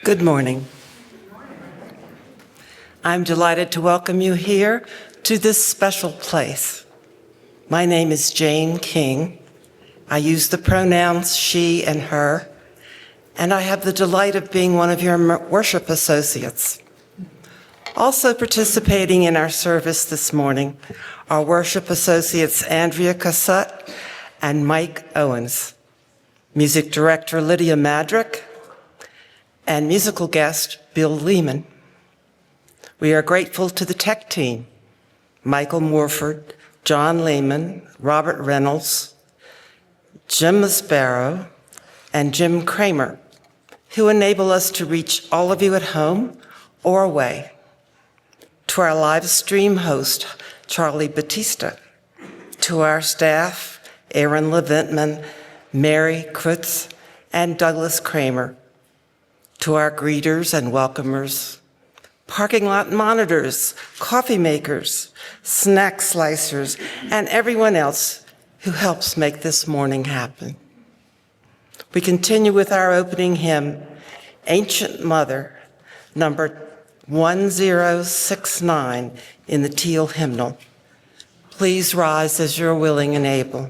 Good morning. I'm delighted to welcome you here to this special place. My name is Jane King. I use the pronouns she and her, and I have the delight of being one of your worship associates. Also participating in our service this morning are worship associates Andrea Cassutt and Mike Owens, music director Lydia Madrick, and musical guest Bill Lehman. We are grateful to the tech team, Michael Morford, John Lehman, Robert Reynolds, Jim Sparrow, and Jim Kramer, who enable us to reach all of you at home or away. To our live stream host, Charlie Batista. To our staff, Aaron Leventman, Mary Krutz, and Douglas Kramer. To our greeters and welcomers, parking lot monitors, coffee makers, snack slicers, and everyone else who helps make this morning happen. We continue with our opening hymn, Ancient Mother, number 1069 in the Teal Hymnal. Please rise as you're willing and able.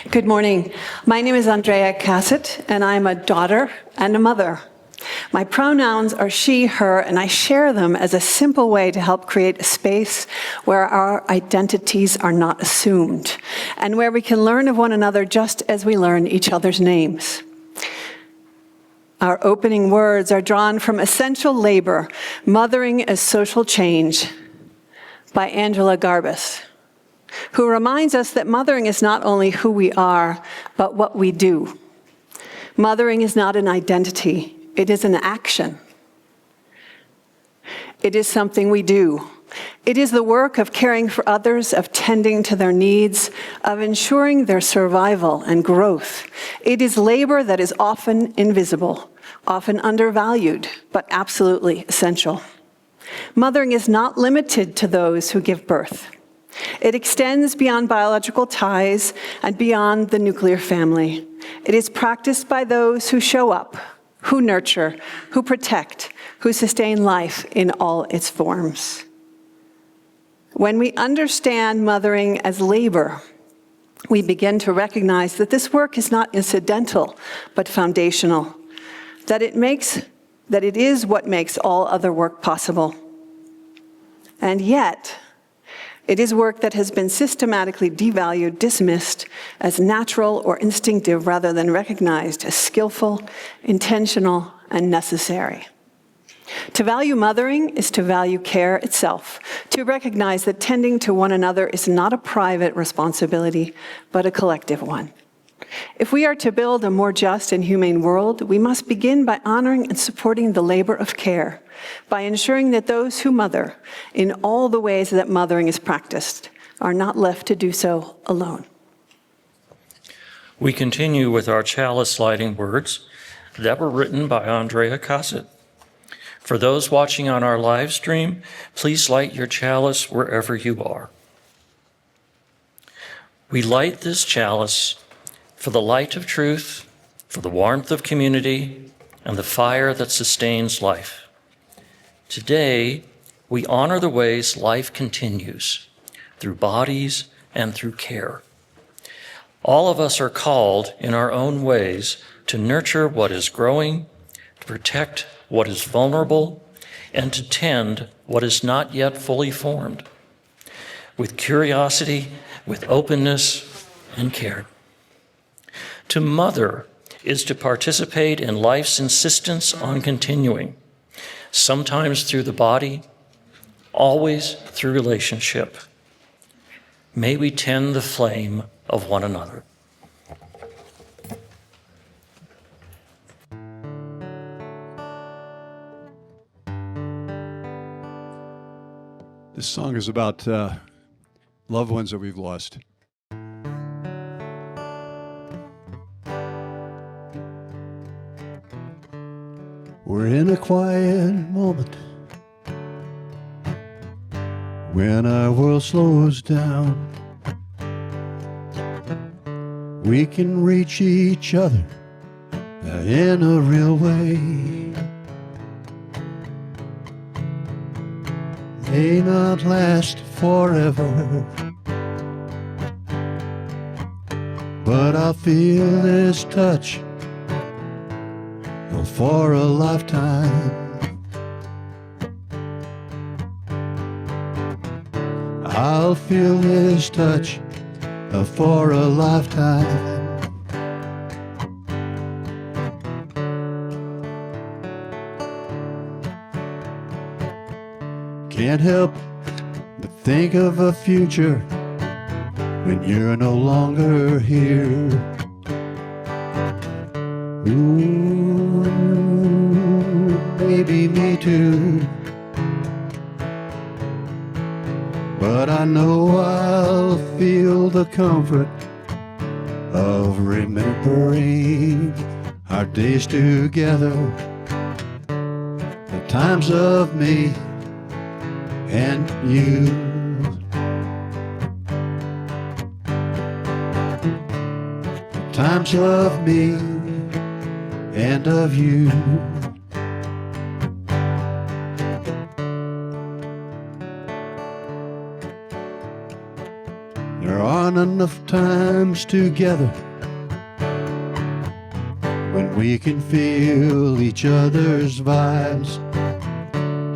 Good morning. My name is Andrea Cassutt, and I'm a daughter and a mother. My pronouns are she, her, and I share them as a simple way to help create a space where our identities are not assumed, and where we can learn of one another just as we learn each other's names. Our opening words are drawn from Essential Labor, Mothering as Social Change by Angela Garbas, who reminds us that mothering is not only who we are, but what we do. Mothering is not an identity, it is an action. It is something we do. It is the work of caring for others, of tending to their needs, of ensuring their survival and growth. It is labor that is often invisible, often undervalued, but absolutely essential. Mothering is not limited to those who give birth. It extends beyond biological ties and beyond the nuclear family. It is practiced by those who show up, who nurture, who protect, who sustain life in all its forms. When we understand mothering as labor, we begin to recognize that this work is not incidental, but foundational, that it is what makes all other work possible. And yet, it is work that has been systematically devalued, dismissed as natural or instinctive rather than recognized as skillful, intentional, and necessary. To value mothering is to value care itself, to recognize that tending to one another is not a private responsibility, but a collective one. If we are to build a more just and humane world, we must begin by honoring and supporting the labor of care, by ensuring that those who mother, in all the ways that mothering is practiced, are not left to do so alone. We continue with our chalice lighting words that were written by Andrea Cassutt. For those watching on our live stream, please light your chalice wherever you are. We light this chalice for the light of truth, for the warmth of community, and the fire that sustains life. Today, we honor the ways life continues, through bodies and through care. All of us are called in our own ways to nurture what is growing, to protect what is vulnerable, and to tend what is not yet fully formed, with curiosity, with openness, and care. To mother is to participate in life's insistence on continuing, sometimes through the body, always through relationship. May we tend the flame of one another. This song is about loved ones that we've lost. We're in a quiet moment when our world slows down. We can reach each other in a real way. May not last forever, but I'll feel this touch for a lifetime. I'll feel this touch for a lifetime. Can't help but think of a future when you're no longer here. Ooh, maybe me too. But I know I'll feel the comfort of remembering our days together, the times of me and you. The times of me and of you. There aren't enough times together when we can feel each other's vibes.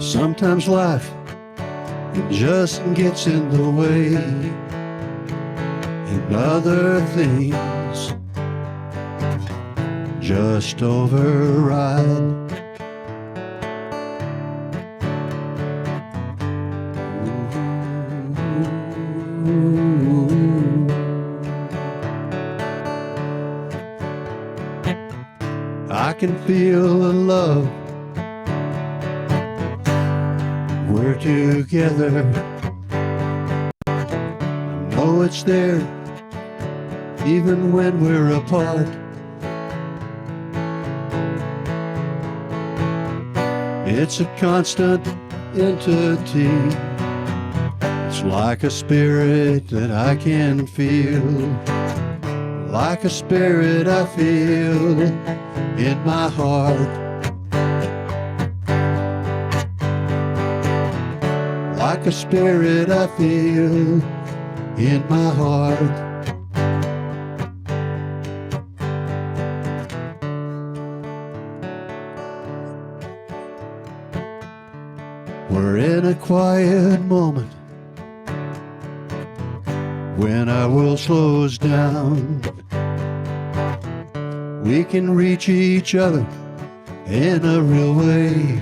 Sometimes life just gets in the way, and other things just override. I can feel the love. We're together. I know it's there, even when we're apart. It's a constant entity. It's like a spirit that I can feel. Like a spirit I feel in my heart. Like a spirit I feel in my heart. We're in a quiet moment when our world slows down. We can reach each other in a real way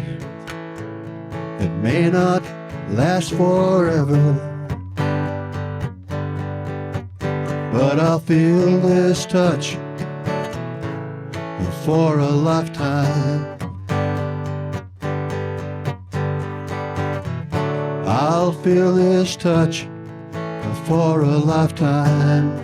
that may not last forever, but I'll feel this touch for a lifetime. I'll feel this touch for a lifetime.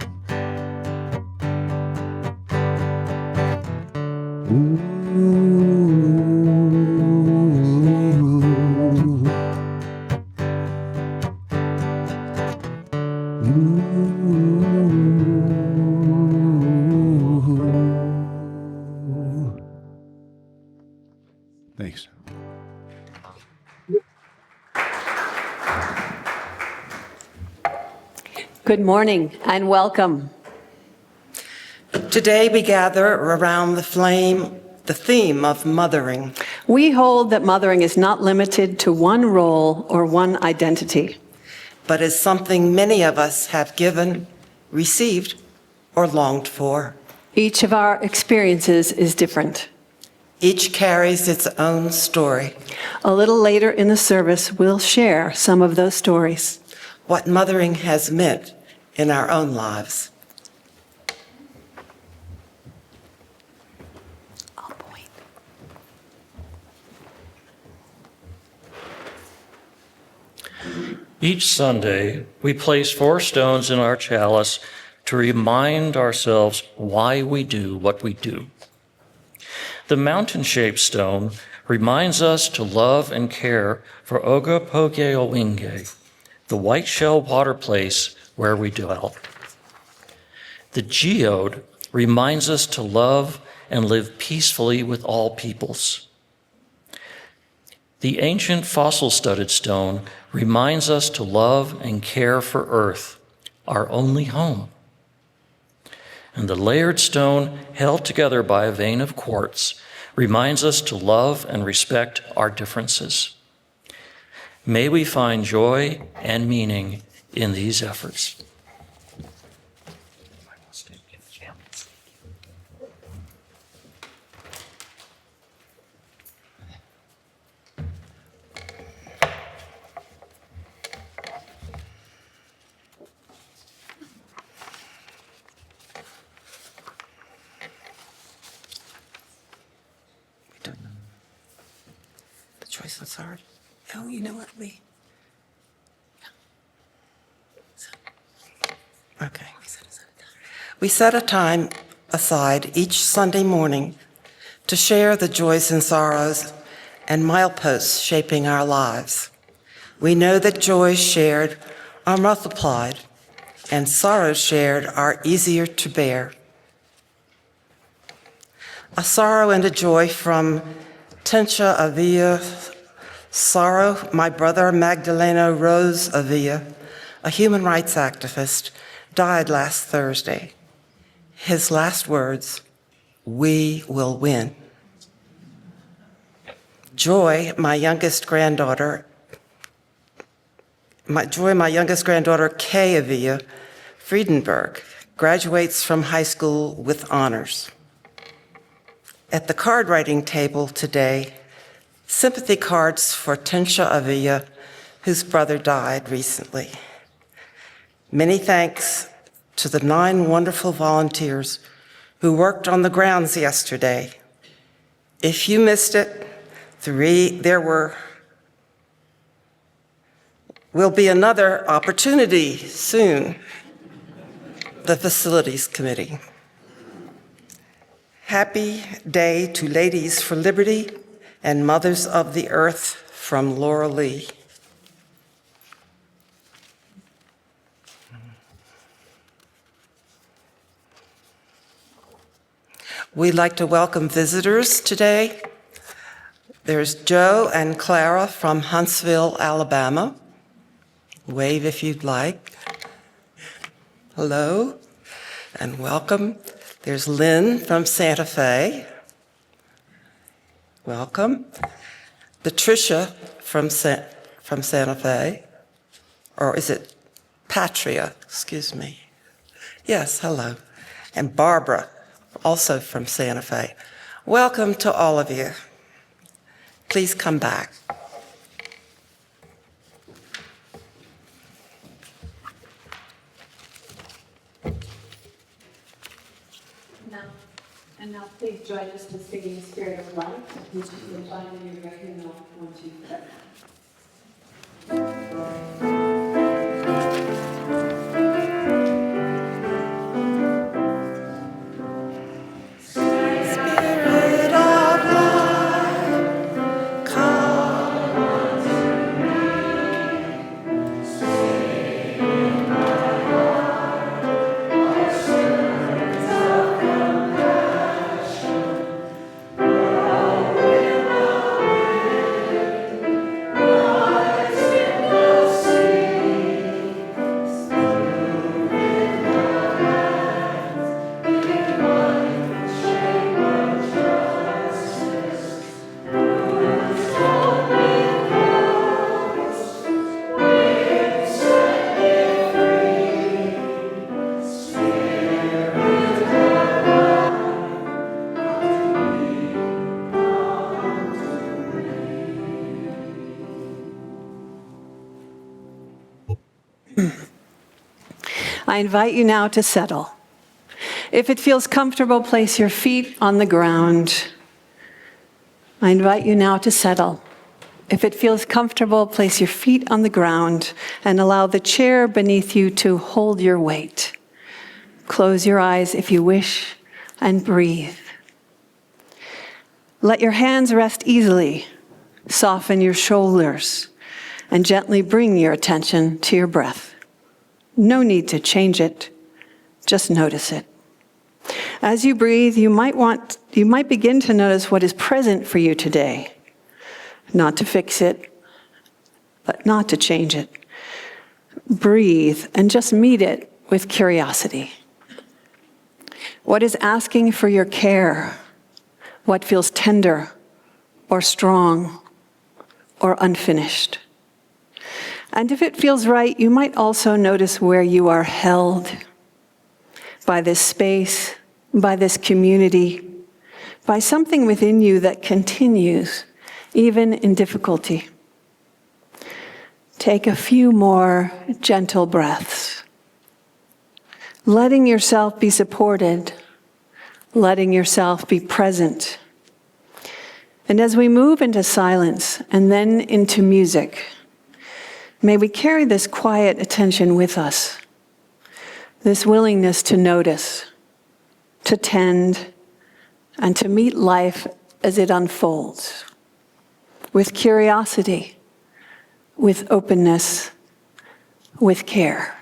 Thanks. Good morning and welcome. Today we gather around the theme of mothering. We hold that mothering is not limited to one role or one identity, But is something many of us have given, received, or longed for. Each of our experiences is different. Each carries its own story. A little later in the service, we'll share some of those stories. What mothering has meant in our own lives. I'll point. Each Sunday, we place 4 stones in our chalice to remind ourselves why we do what we do. The mountain-shaped stone reminds us to love and care for Ogopogeowinge, the white shell water place where we dwell. The geode reminds us to love and live peacefully with all peoples. The ancient fossil-studded stone reminds us to love and care for Earth, our only home. And the layered stone, held together by a vein of quartz, reminds us to love and respect our differences. May we find joy and meaning in these efforts. The choice is hard. Oh, you know what, Lee? Okay. We set a time aside each Sunday morning to share the joys and sorrows and mileposts shaping our lives. We know that joys shared are multiplied and sorrows shared are easier to bear. A sorrow and a joy from Tencha Avila Sorrow. My brother Magdaleno Rose Avila, a human rights activist, died last Thursday. His last words, "We will win." Joy, my youngest granddaughter, Kay Avila Friedenberg, graduates from high school with honors. At the card writing table today, sympathy cards for Tencha Avila, whose brother died recently. Many thanks to the 9 wonderful volunteers who worked on the grounds yesterday. If you missed it, there will be another opportunity soon. The Facilities Committee. Happy Day to Ladies for Liberty and Mothers of the Earth from Laura Lee. We'd like to welcome visitors today. There's Joe and Clara from Huntsville, Alabama. Wave if you'd like. Hello and welcome. There's Lynn from Santa Fe. Welcome. Patricia from Santa Fe. Or is it Patria? Excuse me. Yes, hello. And Barbara, also from Santa Fe. Welcome to all of you. Please come back. And now please join us to sing the Spirit of Life, which you can find in your recognition 1, 2, 3. I invite you now to settle. If it feels comfortable, place your feet on the ground. I invite you now to settle. If it feels comfortable, place your feet on the ground and allow the chair beneath you to hold your weight. Close your eyes if you wish and breathe. Let your hands rest easily. Soften your shoulders and gently bring your attention to your breath. No need to change it, just notice it. As you breathe, you might begin to notice what is present for you today. Not to fix it, but not to change it. Breathe and just meet it with curiosity. What is asking for your care? What feels tender or strong or unfinished? And if it feels right, you might also notice where you are held by this space, by this community, by something within you that continues even in difficulty. Take a few more gentle breaths, letting yourself be supported, letting yourself be present. And as we move into silence and then into music, may we carry this quiet attention with us, this willingness to notice, to tend, and to meet life as it unfolds, with curiosity, with openness, with care.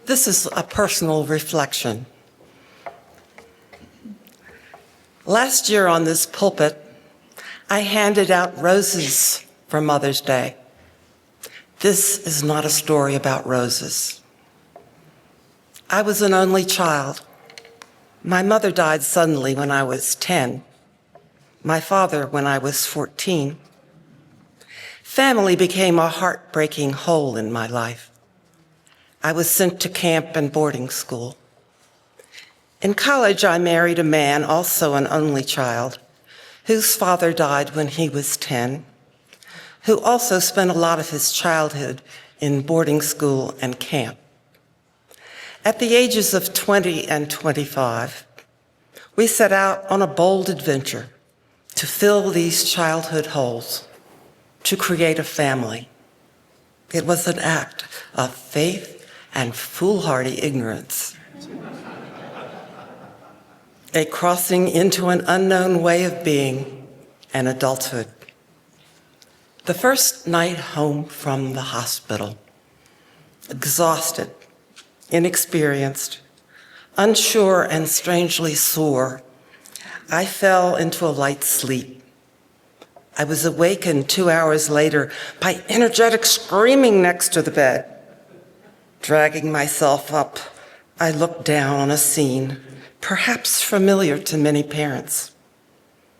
This is a personal reflection. Last year on this pulpit, I handed out roses for Mother's Day. This is not a story about roses. I was an only child. My mother died suddenly when I was 10. My father when I was 14. Family became a heartbreaking hole in my life. I was sent to camp and boarding school. In college, I married a man, also an only child, whose father died when he was 10, who also spent a lot of his childhood in boarding school and camp. At the ages of 20 and 25, we set out on a bold adventure to fill these childhood holes, to create a family. It was an act of faith and foolhardy ignorance. A crossing into an unknown way of being and adulthood. The first night home from the hospital, exhausted, inexperienced, unsure and strangely sore, I fell into a light sleep. I was awakened 2 hours later by energetic screaming next to the bed. Dragging myself up, I looked down on a scene, perhaps familiar to many parents.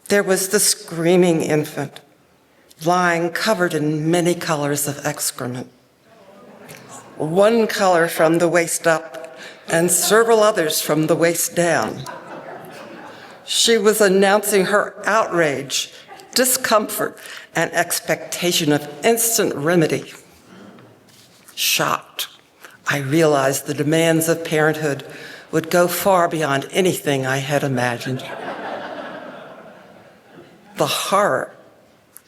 There was the screaming infant, lying covered in many colors of excrement. One color from the waist up and several others from the waist down. She was announcing her outrage, discomfort, and expectation of instant remedy. Shocked, I realized the demands of parenthood would go far beyond anything I had imagined. The horror.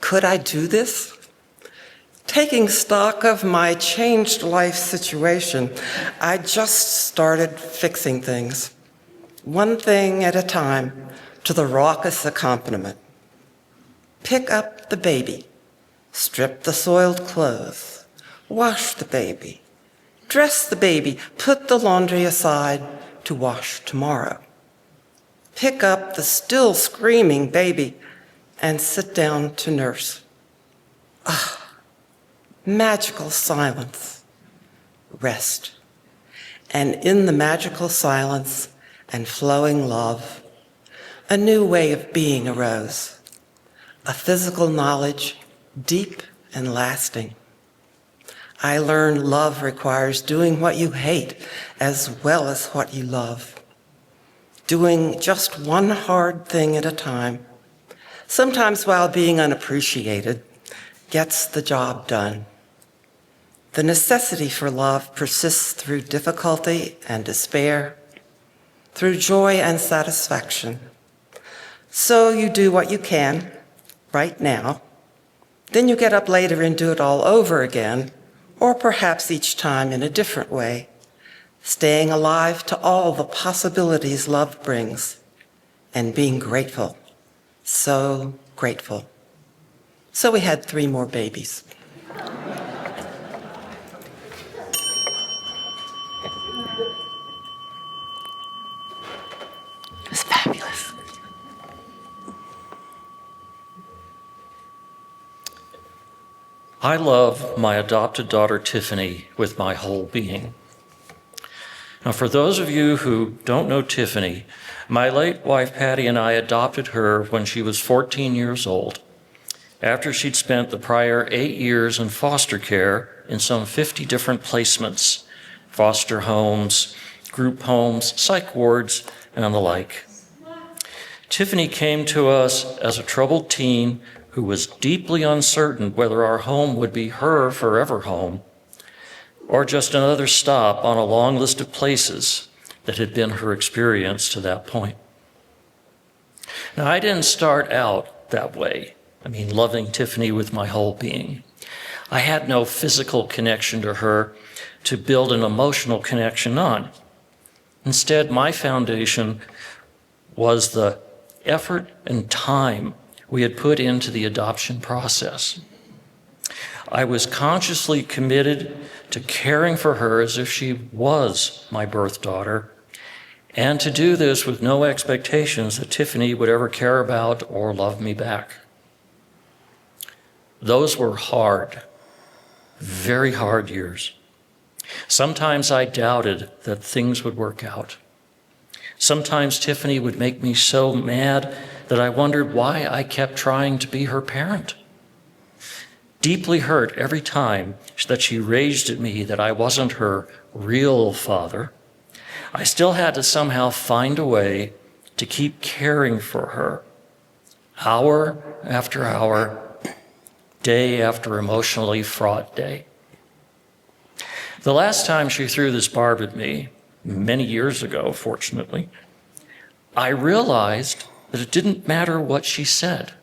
Could I do this? Taking stock of my changed life situation, I just started fixing things, one thing at a time, to the raucous accompaniment. Pick up the baby, strip the soiled clothes, wash the baby, dress the baby, put the laundry aside to wash tomorrow. Pick up the still screaming baby and sit down to nurse. Magical silence, rest. And in the magical silence and flowing love, a new way of being arose, a physical knowledge deep and lasting. I learned love requires doing what you hate as well as what you love, doing just one hard thing at a time, sometimes while being unappreciated, gets the job done. The necessity for love persists through difficulty and despair, through joy and satisfaction. So you do what you can right now, then you get up later and do it all over again, or perhaps each time in a different way, staying alive to all the possibilities love brings and being grateful, so grateful. So we had 3 more babies. It was fabulous. I love my adopted daughter, Tiffany, with my whole being. Now, for those of you who don't know Tiffany, my late wife, Patty, and I adopted her when she was 14 years old, after she'd spent the prior 8 years in foster care in some 50 different placements, foster homes, group homes, psych wards, and the like. Tiffany came to us as a troubled teen who was deeply uncertain whether our home would be her forever home or just another stop on a long list of places that had been her experience to that point. Now, I didn't start out that way. Loving Tiffany with my whole being. I had no physical connection to her to build an emotional connection on. Instead, my foundation was the effort and time we had put into the adoption process. I was consciously committed to caring for her as if she was my birth daughter, and to do this with no expectations that Tiffany would ever care about or love me back. Those were hard, very hard years. Sometimes I doubted that things would work out. Sometimes Tiffany would make me so mad that I wondered why I kept trying to be her parent. Deeply hurt every time that she raged at me that I wasn't her real father, I still had to somehow find a way to keep caring for her, hour after hour, day after emotionally fraught day. The last time she threw this barb at me, many years ago, fortunately, I realized that it didn't matter what she said.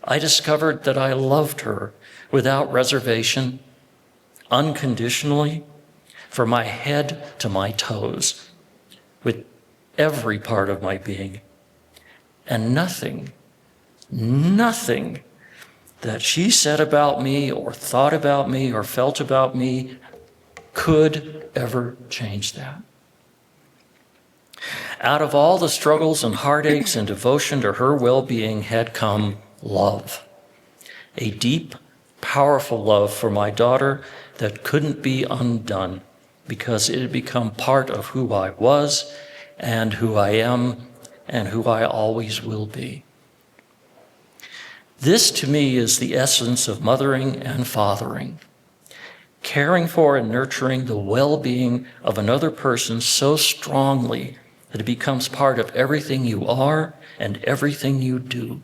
I discovered that I loved her without reservation, unconditionally, from my head to my toes, with every part of my being. And nothing that she said about me or thought about me or felt about me could ever change that. Out of all the struggles and heartaches and devotion to her well-being had come love. a deep, powerful love for my daughter that couldn't be undone because it had become part of who I was and who I am and who I always will be. This, to me, is the essence of mothering and fathering. Caring for and nurturing the well-being of another person so strongly that it becomes part of everything you are and everything you do.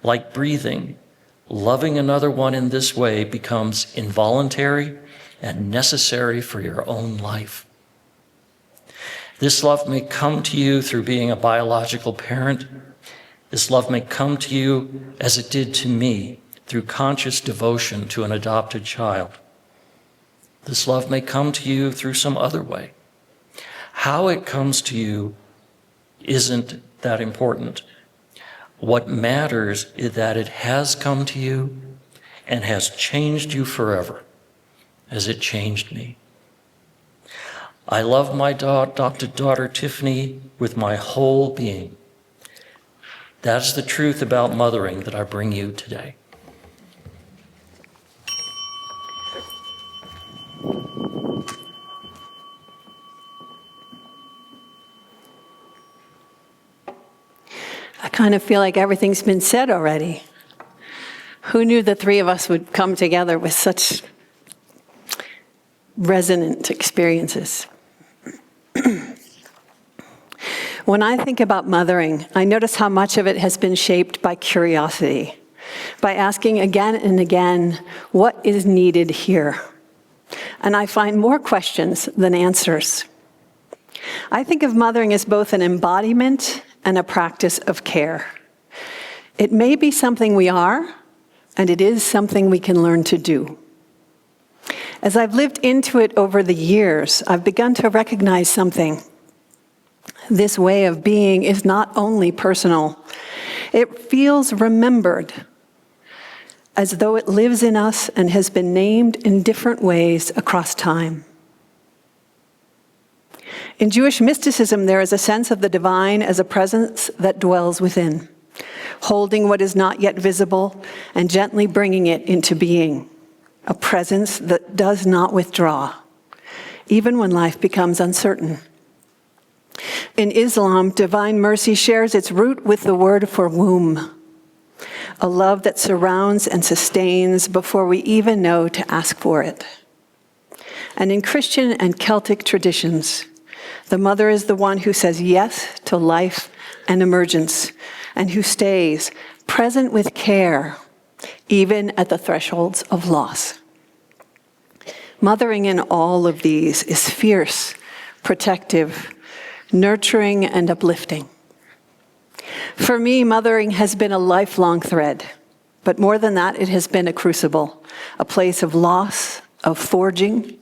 Like breathing, loving another one in this way becomes involuntary and necessary for your own life. This love may come to you through being a biological parent. This love may come to you as it did to me through conscious devotion to an adopted child. This love may come to you through some other way. How it comes to you isn't that important. What matters is that it has come to you and has changed you forever, as it changed me. I love my adopted daughter, Tiffany, with my whole being. That's the truth about mothering that I bring you today. I kind of feel like everything's been said already. Who knew the three of us would come together with such resonant experiences? When I think about mothering, I notice how much of it has been shaped by curiosity, by asking again and again, what is needed here? And I find more questions than answers. I think of mothering as both an embodiment and a practice of care. It may be something we are, and it is something we can learn to do. As I've lived into it over the years, I've begun to recognize something. This way of being is not only personal, it feels remembered, as though it lives in us and has been named in different ways across time. In Jewish mysticism, there is a sense of the divine as a presence that dwells within, holding what is not yet visible and gently bringing it into being, a presence that does not withdraw, even when life becomes uncertain. In Islam, divine mercy shares its root with the word for womb, a love that surrounds and sustains before we even know to ask for it. And in Christian and Celtic traditions, the mother is the one who says yes to life and emergence, and who stays present with care, even at the thresholds of loss. Mothering in all of these is fierce, protective, nurturing, and uplifting. For me, mothering has been a lifelong thread, but more than that, it has been a crucible, a place of loss, of forging,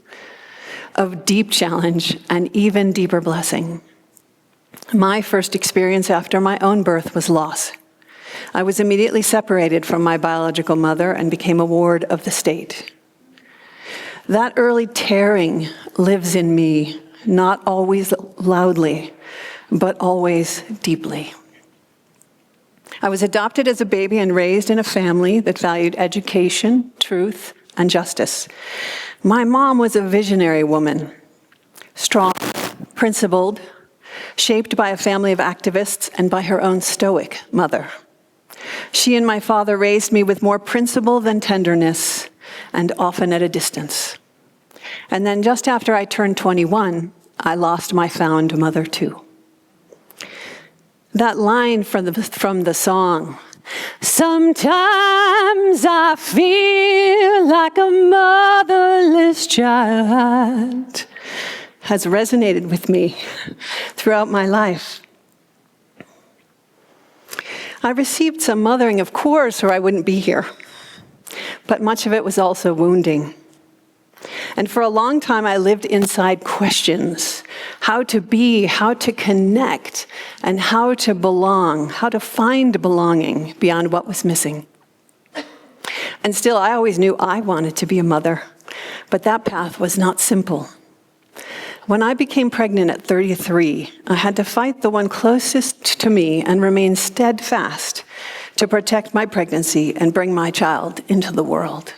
of deep challenge, and even deeper blessing. My first experience after my own birth was loss. I was immediately separated from my biological mother and became a ward of the state. That early tearing lives in me, not always loudly, but always deeply. I was adopted as a baby and raised in a family that valued education, truth, and justice. My mom was a visionary woman, strong, principled, shaped by a family of activists and by her own stoic mother. She and my father raised me with more principle than tenderness, and often at a distance. And then just after I turned 21, I lost my found mother too. That line from the song, "Sometimes I feel like a motherless child," has resonated with me throughout my life. I received some mothering, of course, or I wouldn't be here. But much of it was also wounding. And for a long time, I lived inside questions: how to be, how to connect, and how to belong, how to find belonging beyond what was missing. And still, I always knew I wanted to be a mother, but that path was not simple. When I became pregnant at 33, I had to fight the one closest to me and remain steadfast to protect my pregnancy and bring my child into the world.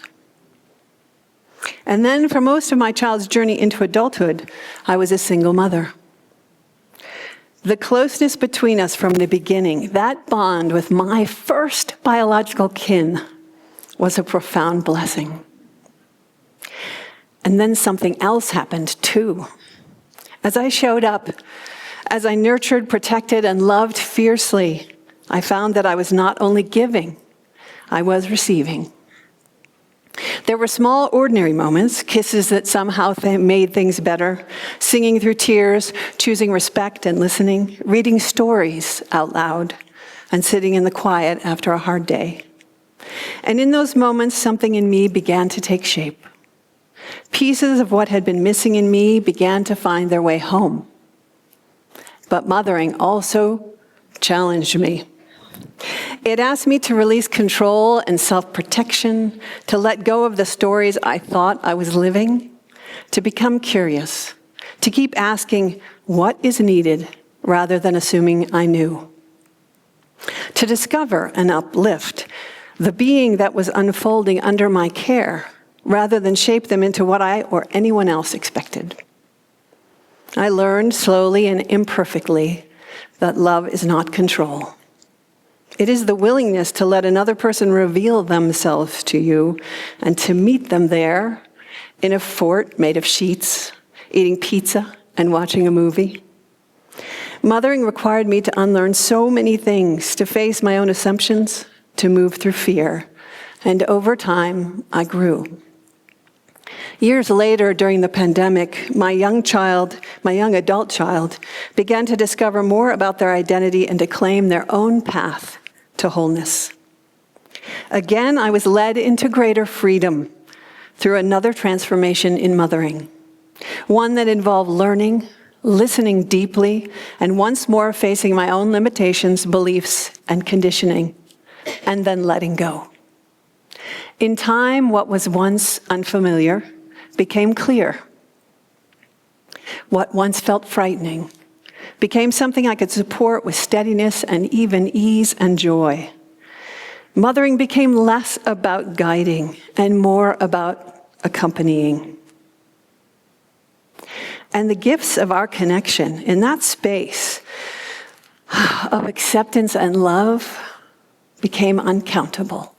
And then for most of my child's journey into adulthood, I was a single mother. The closeness between us from the beginning, that bond with my first biological kin, was a profound blessing. And then something else happened too. As I showed up, as I nurtured, protected, and loved fiercely, I found that I was not only giving, I was receiving. There were small, ordinary moments, kisses that somehow made things better, singing through tears, choosing respect and listening, reading stories out loud, and sitting in the quiet after a hard day. And in those moments, something in me began to take shape. Pieces of what had been missing in me began to find their way home. But mothering also challenged me. It asked me to release control and self-protection, to let go of the stories I thought I was living, to become curious, to keep asking what is needed rather than assuming I knew, to discover and uplift the being that was unfolding under my care rather than shape them into what I or anyone else expected. I learned slowly and imperfectly that love is not control. It is the willingness to let another person reveal themselves to you and to meet them there in a fort made of sheets, eating pizza and watching a movie. Mothering required me to unlearn so many things, to face my own assumptions, to move through fear. And over time, I grew. Years later, during the pandemic, my young adult child, began to discover more about their identity and to claim their own path to wholeness. Again, I was led into greater freedom through another transformation in mothering, one that involved learning, listening deeply, and once more facing my own limitations, beliefs, and conditioning, and then letting go. In time, what was once unfamiliar became clear. What once felt frightening became something I could support with steadiness and even ease and joy. Mothering became less about guiding and more about accompanying. And the gifts of our connection in that space of acceptance and love became uncountable.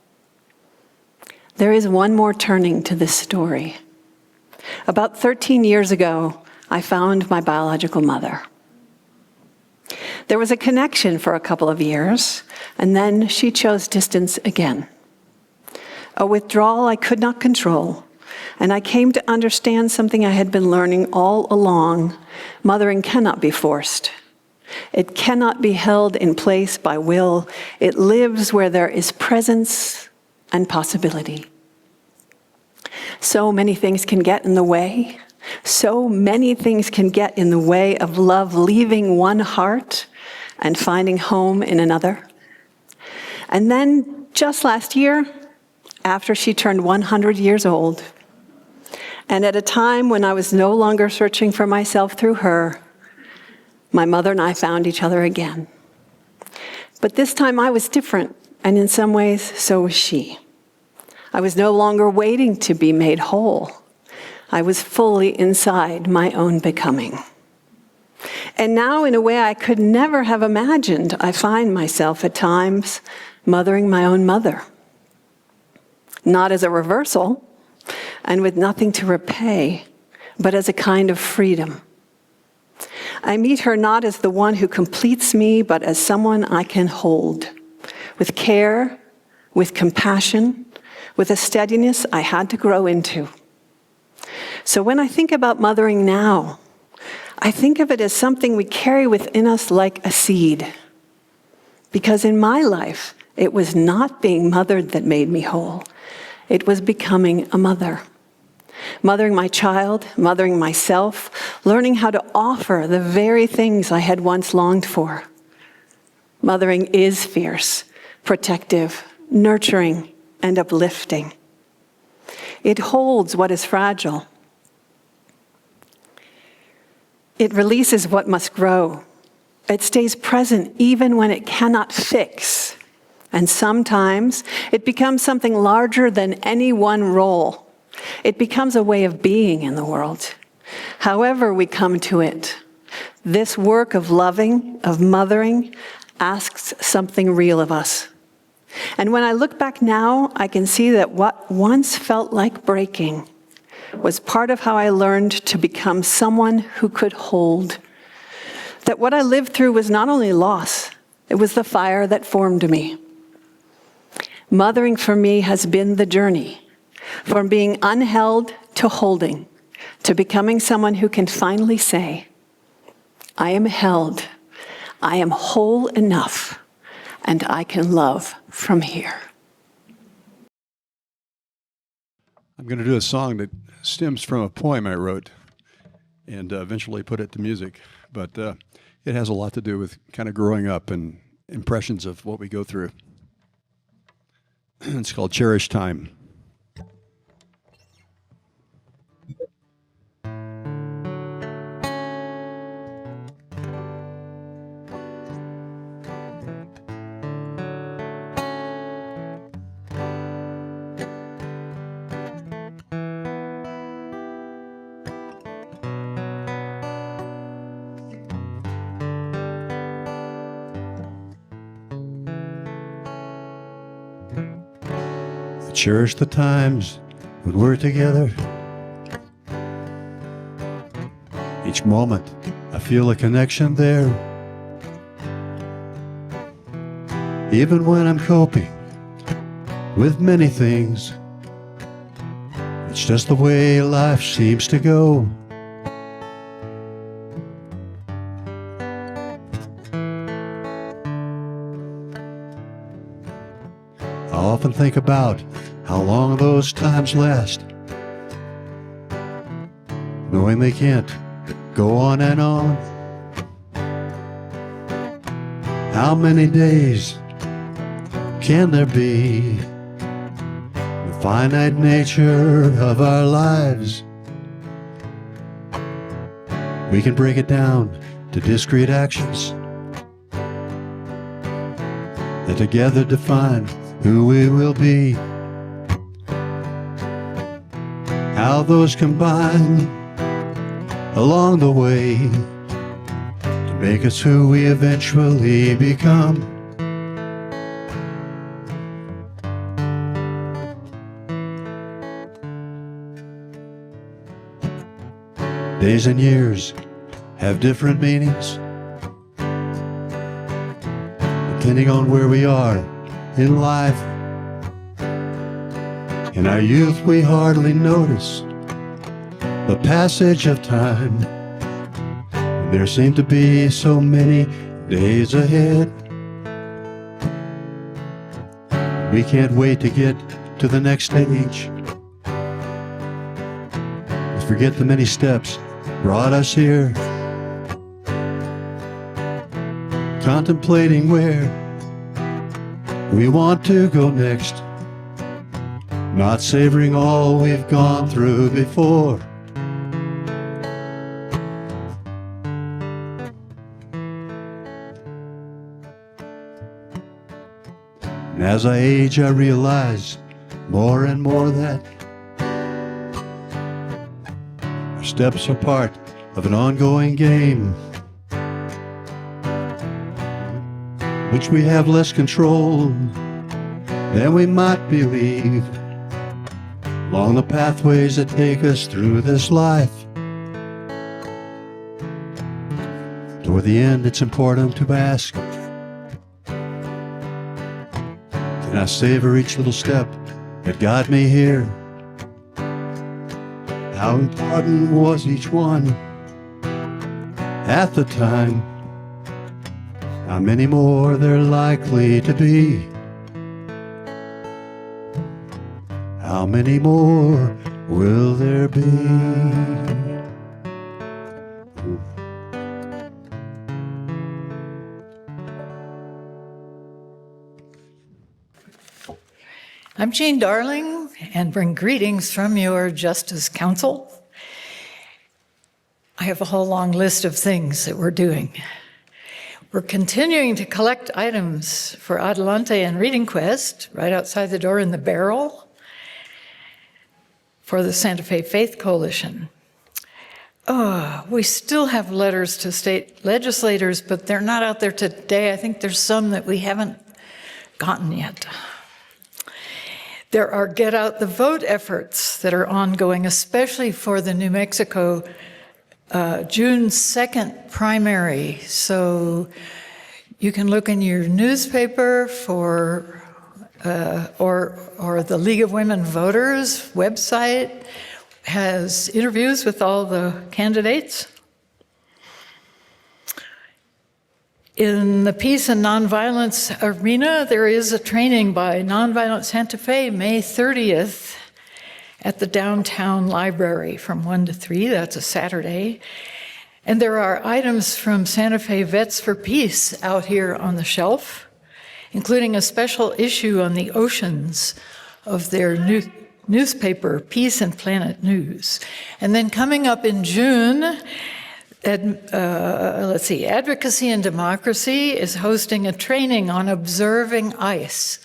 There is one more turning to this story. About 13 years ago, I found my biological mother. There was a connection for a couple of years, and then she chose distance again. A withdrawal I could not control, and I came to understand something I had been learning all along. Mothering cannot be forced. It cannot be held in place by will. It lives where there is presence and possibility. So many things can get in the way. So many things can get in the way of love leaving one heart and finding home in another. And then just last year, after she turned 100 years old, and at a time when I was no longer searching for myself through her, my mother and I found each other again. But this time I was different, and in some ways, so was she. I was no longer waiting to be made whole. I was fully inside my own becoming. And now, in a way I could never have imagined, I find myself at times mothering my own mother. Not as a reversal, and with nothing to repay, but as a kind of freedom. I meet her not as the one who completes me, but as someone I can hold, with care, with compassion, with a steadiness I had to grow into. So when I think about mothering now, I think of it as something we carry within us like a seed. Because in my life, it was not being mothered that made me whole. It was becoming a mother. Mothering my child, mothering myself, learning how to offer the very things I had once longed for. Mothering is fierce, protective, nurturing, and uplifting. It holds what is fragile. It releases what must grow. It stays present even when it cannot fix, And sometimes it becomes something larger than any one role. It becomes a way of being in the world. However we come to it, this work of loving, of mothering, asks something real of us. And when I look back now, I can see that what once felt like breaking was part of how I learned to become someone who could hold. That what I lived through was not only loss, it was the fire that formed me. Mothering for me has been the journey from being unheld to holding, to becoming someone who can finally say, I am held, I am whole enough, and I can love from here. I'm going to do a song that stems from a poem I wrote and eventually put it to music. But it has a lot to do with kind of growing up and impressions of what we go through. It's called Cherish Time. Cherish the times when we're together. Each moment, I feel a connection there. Even when I'm coping with many things, it's just the way life seems to go. I often think about how long those times last, knowing they can't go on and on. How many days can there be? The finite nature of our lives. We can break it down to discrete actions that together define who we will be. How those combine along the way to make us who we eventually become. Days and years have different meanings depending on where we are in life. In our youth we hardly notice the passage of time. There seem to be so many days ahead. We can't wait to get to the next stage. Let's forget the many steps brought us here, contemplating where we want to go next, not savoring all we've gone through before. And as I age, I realize more and more that our steps are part of an ongoing game, which we have less control than we might believe, along the pathways that take us through this life. Toward the end, it's important to ask, can I savor each little step that got me here? How important was each one at the time? How many more there likely to be? How many more will there be? I'm Jean Darling, and bring greetings from your Justice Council. I have a whole long list of things that we're doing. We're continuing to collect items for Adelante and Reading Quest right outside the door in the barrel for the Santa Fe Faith Coalition. We still have letters to state legislators, but they're not out there today. I think there's some that we haven't gotten yet. There are get out the vote efforts that are ongoing, especially for the New Mexico June 2nd primary. So you can look in your newspaper for, or the League of Women Voters website has interviews with all the candidates. In the peace and nonviolence arena, there is a training by Nonviolent Santa Fe, May 30th, at the downtown library from 1 to 3. That's a Saturday. And there are items from Santa Fe Vets for Peace out here on the shelf, including a special issue on the oceans of their newspaper, Peace and Planet News. And then coming up in June, Advocacy and Democracy is hosting a training on observing ICE.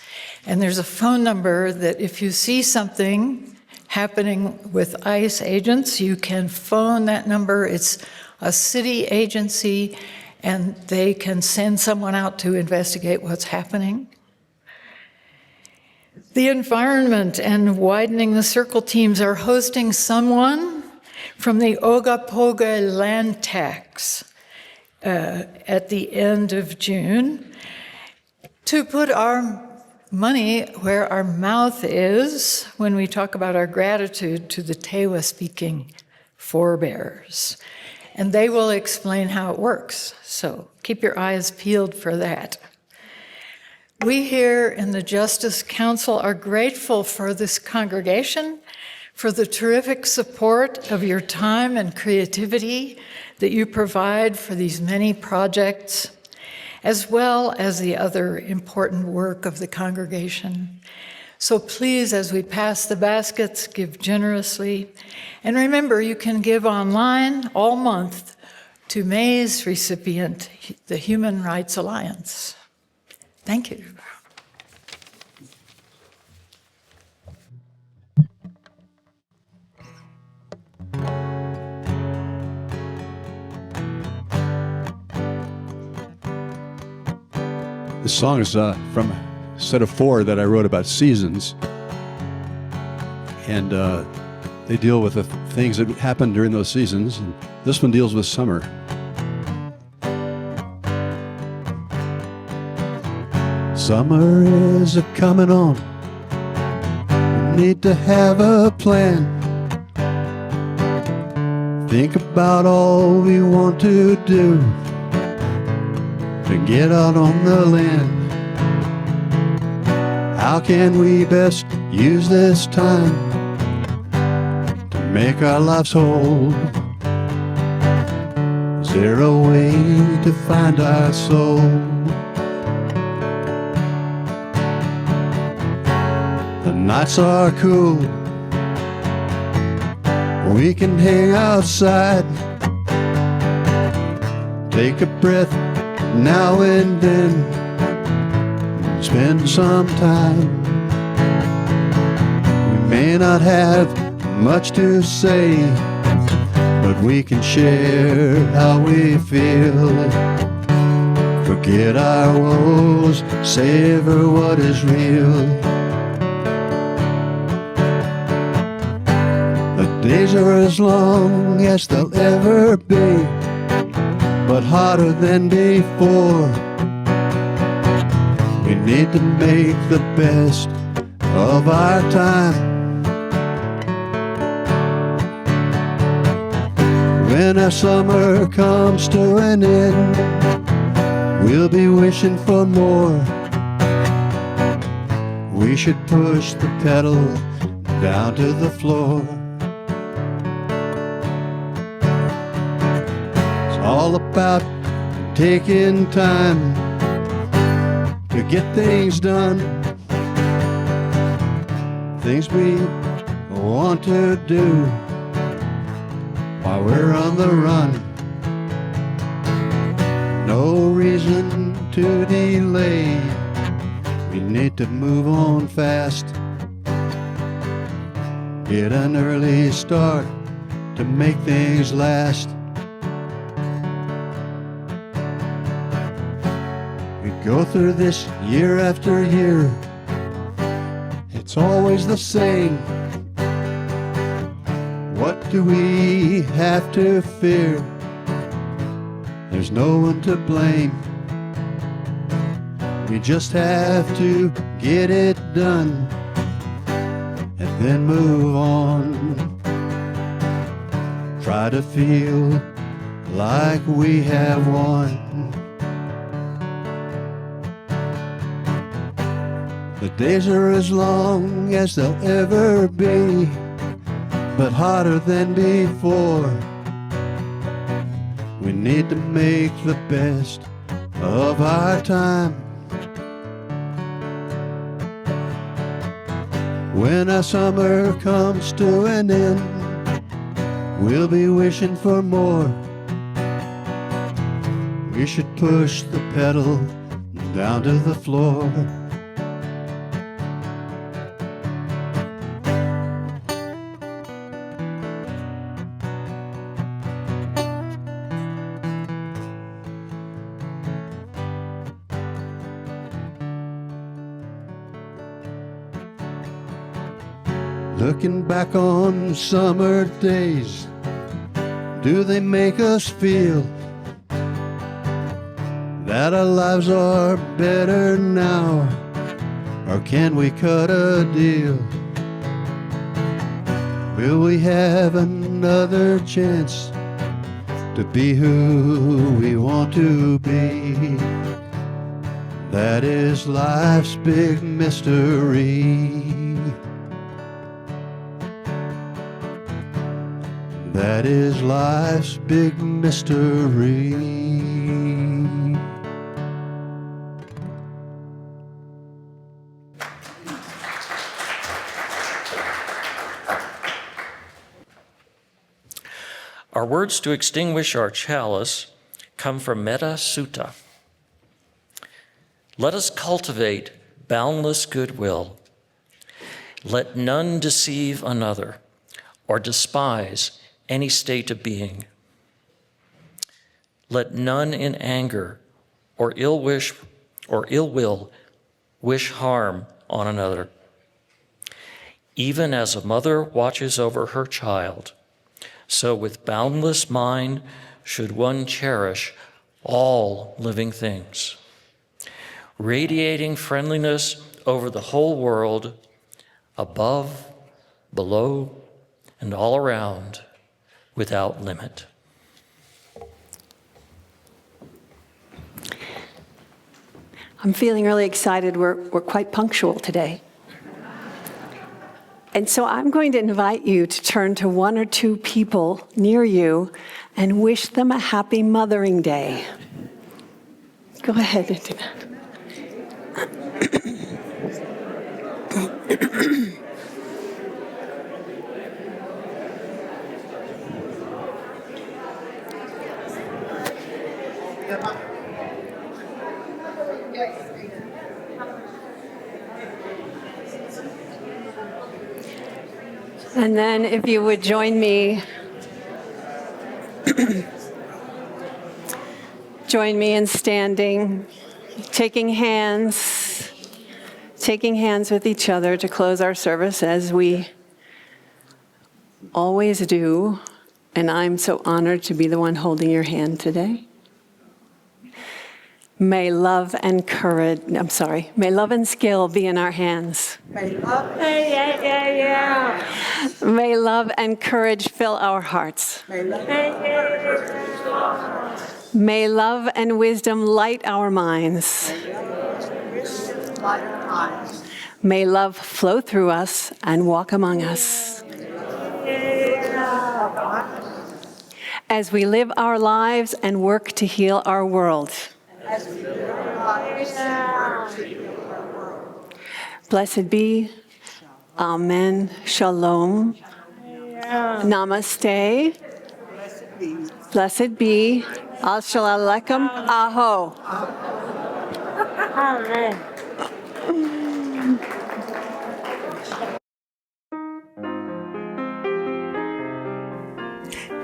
And there's a phone number that if you see something happening with ICE agents, you can phone that number. It's a city agency, and they can send someone out to investigate what's happening. The environment and widening the circle teams are hosting someone from the Ogapoga land tax at the end of June to put our money where our mouth is when we talk about our gratitude to the Tewa-speaking forebears. And they will explain how it works, so keep your eyes peeled for that. We here in the Justice Council are grateful for this congregation, for the terrific support of your time and creativity that you provide for these many projects, as well as the other important work of the congregation. So please, as we pass the baskets, give generously. And remember, you can give online all month to May's recipient, the Human Rights Alliance. Thank you. This song is from a set of 4 that I wrote about seasons. And they deal with the things that happen during those seasons. And this one deals with summer. Summer is a coming on. We need to have a plan. Think about all we want to do to get out on the land. How can we best use this time to make our lives whole? Is there a way to find our soul? The nights are cool. We can hang outside, take a breath now and then, spend some time. We may not have much to say, but we can share how we feel. Forget our woes, savor what is real. The days are as long as they'll ever be, but harder than before. We need to make the best of our time. When our summer comes to an end, we'll be wishing for more. We should push the pedal down to the floor. All about taking time to get things done, things we want to do while we're on the run. no reason to delay. We need to move on fast. Get an early start to make things last. We go through this year after year. It's always the same. What do we have to fear? There's no one to blame. We just have to get it done and then move on. Try to feel like we have won. The days are as long as they'll ever be, but hotter than before. We need to make the best of our time. When our summer comes to an end, we'll be wishing for more. We should push the pedal down to the floor. Looking back on summer days, do they make us feel that our lives are better now? Or can we cut a deal? Will we have another chance to be who we want to be? That is life's big mystery. That is life's big mystery. Our words to extinguish our chalice come from Metta Sutta. Let us cultivate boundless goodwill. Let none deceive another or despise any state of being. Let none in anger or ill will wish harm on another. Even as a mother watches over her child, so with boundless mind should one cherish all living things, radiating friendliness over the whole world, above, below, and all around, without limit. I'm feeling really excited. We're quite punctual today. And so I'm going to invite you to turn to one or two people near you and wish them a happy Mothering Day. Go ahead and do that. And then if you would join me in standing, taking hands with each other to close our service as we always do. And I'm so honored to be the one holding your hand today. May love and skill be in our hands. May love and courage fill our hearts. May love and wisdom light our minds. May love flow through us and walk among us. As we live our lives and work to heal our world. Blessed be. Amen. Shalom. Namaste. Blessed be. Assalamualaikum. Aho.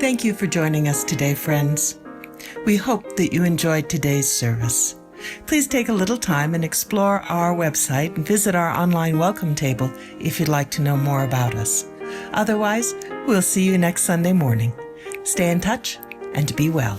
Thank you for joining us today, friends. We hope that you enjoyed today's service. Please take a little time and explore our website and visit our online welcome table if you'd like to know more about us. Otherwise, we'll see you next Sunday morning. Stay in touch and be well.